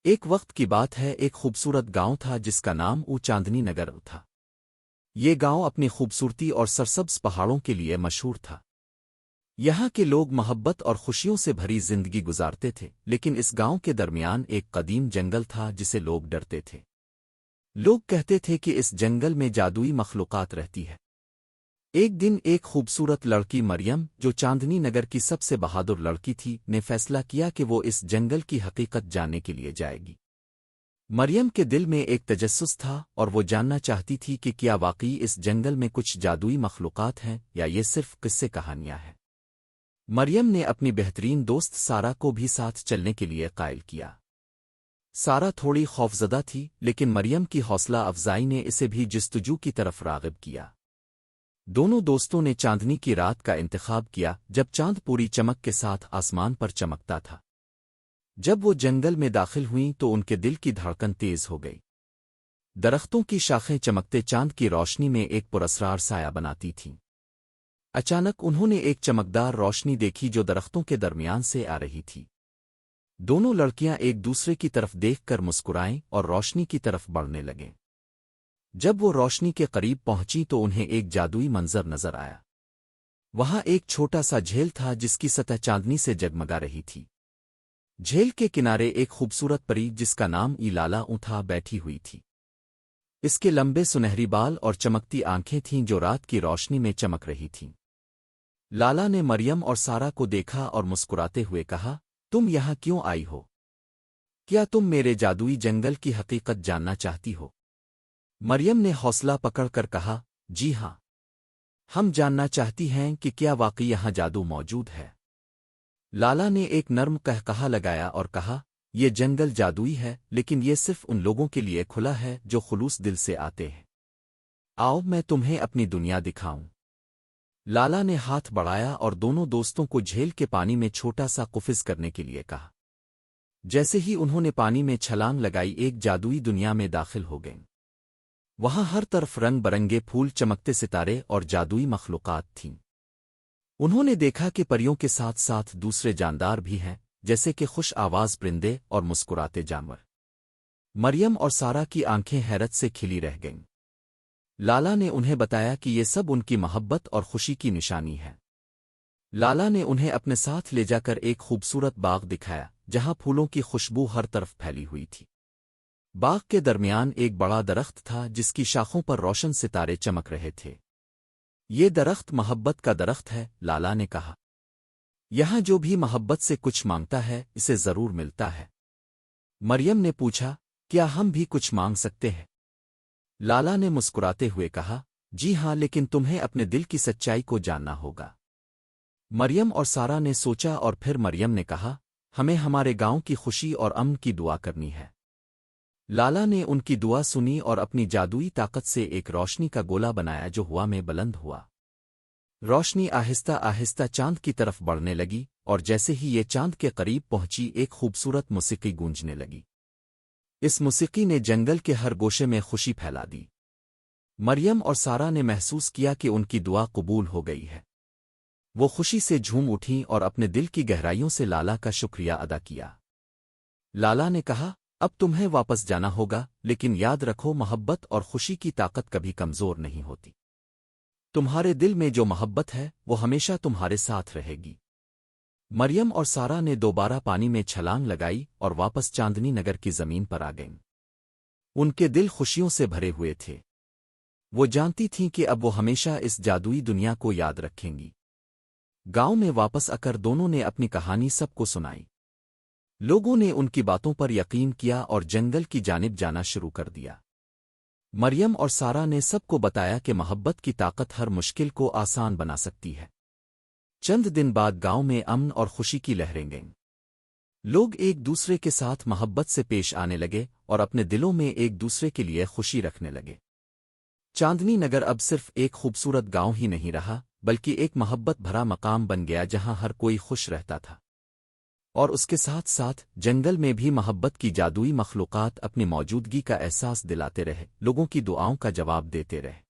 ایک وقت کی بات ہے، ایک خوبصورت گاؤں تھا جس کا نام چاندنی نگر تھا۔ یہ گاؤں اپنی خوبصورتی اور سرسبز پہاڑوں کے لیے مشہور تھا۔ یہاں کے لوگ محبت اور خوشیوں سے بھری زندگی گزارتے تھے، لیکن اس گاؤں کے درمیان ایک قدیم جنگل تھا جسے لوگ ڈرتے تھے۔ لوگ کہتے تھے کہ اس جنگل میں جادوئی مخلوقات رہتی ہے۔ ایک دن ایک خوبصورت لڑکی مریم، جو چاندنی نگر کی سب سے بہادر لڑکی تھی، نے فیصلہ کیا کہ وہ اس جنگل کی حقیقت جاننے کے لیے جائے گی۔ مریم کے دل میں ایک تجسس تھا اور وہ جاننا چاہتی تھی کہ کیا واقعی اس جنگل میں کچھ جادوئی مخلوقات ہیں یا یہ صرف قصے کہانیاں ہیں۔ مریم نے اپنی بہترین دوست سارا کو بھی ساتھ چلنے کے لیے قائل کیا۔ سارا تھوڑی خوفزدہ تھی، لیکن مریم کی حوصلہ افزائی نے اسے بھی جستجو کی طرف راغب کیا۔ دونوں دوستوں نے چاندنی کی رات کا انتخاب کیا، جب چاند پوری چمک کے ساتھ آسمان پر چمکتا تھا۔ جب وہ جنگل میں داخل ہوئیں تو ان کے دل کی دھڑکن تیز ہو گئی۔ درختوں کی شاخیں چمکتے چاند کی روشنی میں ایک پراسرار سایہ بناتی تھیں۔ اچانک انہوں نے ایک چمکدار روشنی دیکھی جو درختوں کے درمیان سے آ رہی تھی۔ دونوں لڑکیاں ایک دوسرے کی طرف دیکھ کر مسکرائیں اور روشنی کی طرف بڑھنے لگیں۔ جب وہ روشنی کے قریب پہنچی تو انہیں ایک جادوئی منظر نظر آیا۔ وہاں ایک چھوٹا سا جھیل تھا جس کی سطح چاندنی سے جگمگا رہی تھی۔ جھیل کے کنارے ایک خوبصورت پری جس کا نام لالا تھا بیٹھی ہوئی تھی۔ اس کے لمبے سنہری بال اور چمکتی آنکھیں تھیں جو رات کی روشنی میں چمک رہی تھیں۔ لالا نے مریم اور سارا کو دیکھا اور مسکراتے ہوئے کہا، تم یہاں کیوں آئی ہو؟ کیا تم میرے جادوئی جنگل کی حقیقت جاننا چاہتی ہو؟ مریم نے حوصلہ پکڑ کر کہا، جی ہاں، ہم جاننا چاہتی ہیں کہ کیا واقعی یہاں جادو موجود ہے۔ لالا نے ایک نرم قہقہا لگایا اور کہا، یہ جنگل جادوئی ہے، لیکن یہ صرف ان لوگوں کے لیے کھلا ہے جو خلوص دل سے آتے ہیں۔ آؤ میں تمہیں اپنی دنیا دکھاؤں۔ لالا نے ہاتھ بڑھایا اور دونوں دوستوں کو جھیل کے پانی میں چھوٹا سا قفز کرنے کے لیے کہا۔ جیسے ہی انہوں نے پانی میں چھلانگ لگائی، ایک جادوئی دنیا میں داخل ہو گئیں۔ وہاں ہر طرف رنگ برنگے پھول، چمکتے ستارے اور جادوئی مخلوقات تھیں۔ انہوں نے دیکھا کہ پریوں کے ساتھ ساتھ دوسرے جاندار بھی ہیں، جیسے کہ خوش آواز پرندے اور مسکراتے جانور۔ مریم اور سارا کی آنکھیں حیرت سے کھلی رہ گئیں۔ لالا نے انہیں بتایا کہ یہ سب ان کی محبت اور خوشی کی نشانی ہے۔ لالا نے انہیں اپنے ساتھ لے جا کر ایک خوبصورت باغ دکھایا جہاں پھولوں کی خوشبو ہر طرف پھیلی ہوئی تھی۔ باغ کے درمیان ایک بڑا درخت تھا جس کی شاخوں پر روشن ستارے چمک رہے تھے۔ یہ درخت محبت کا درخت ہے، لالا نے کہا۔ یہاں جو بھی محبت سے کچھ مانگتا ہے اسے ضرور ملتا ہے۔ مریم نے پوچھا، کیا ہم بھی کچھ مانگ سکتے ہیں؟ لالا نے مسکراتے ہوئے کہا، جی ہاں، لیکن تمہیں اپنے دل کی سچائی کو جاننا ہوگا۔ مریم اور سارا نے سوچا اور پھر مریم نے کہا، ہمیں ہمارے گاؤں کی خوشی اور امن کی دعا کرنی ہے۔ لالا نے ان کی دعا سنی اور اپنی جادوئی طاقت سے ایک روشنی کا گولا بنایا جو ہوا میں بلند ہوا۔ روشنی آہستہ آہستہ چاند کی طرف بڑھنے لگی اور جیسے ہی یہ چاند کے قریب پہنچی، ایک خوبصورت موسیقی گونجنے لگی۔ اس موسیقی نے جنگل کے ہر گوشے میں خوشی پھیلا دی۔ مریم اور سارا نے محسوس کیا کہ ان کی دعا قبول ہو گئی ہے۔ وہ خوشی سے جھوم اٹھیں اور اپنے دل کی گہرائیوں سے لالا کا شکریہ ادا کیا۔ لالا نے کہا، اب تمہیں واپس جانا ہوگا، لیکن یاد رکھو، محبت اور خوشی کی طاقت کبھی کمزور نہیں ہوتی۔ تمہارے دل میں جو محبت ہے وہ ہمیشہ تمہارے ساتھ رہے گی۔ مریم اور سارا نے دوبارہ پانی میں چھلانگ لگائی اور واپس چاندنی نگر کی زمین پر آ گئیں۔ ان کے دل خوشیوں سے بھرے ہوئے تھے۔ وہ جانتی تھیں کہ اب وہ ہمیشہ اس جادوئی دنیا کو یاد رکھیں گی۔ گاؤں میں واپس آ کر دونوں نے اپنی کہانی سب کو سنائی۔ لوگوں نے ان کی باتوں پر یقین کیا اور جنگل کی جانب جانا شروع کر دیا۔ مریم اور سارا نے سب کو بتایا کہ محبت کی طاقت ہر مشکل کو آسان بنا سکتی ہے۔ چند دن بعد گاؤں میں امن اور خوشی کی لہریں گئیں۔ لوگ ایک دوسرے کے ساتھ محبت سے پیش آنے لگے اور اپنے دلوں میں ایک دوسرے کے لیے خوشی رکھنے لگے۔ چاندنی نگر اب صرف ایک خوبصورت گاؤں ہی نہیں رہا، بلکہ ایک محبت بھرا مقام بن گیا جہاں ہر کوئی خوش رہتا تھا۔ اور اس کے ساتھ ساتھ جنگل میں بھی محبت کی جادوئی مخلوقات اپنی موجودگی کا احساس دلاتے رہے، لوگوں کی دعاؤں کا جواب دیتے رہے۔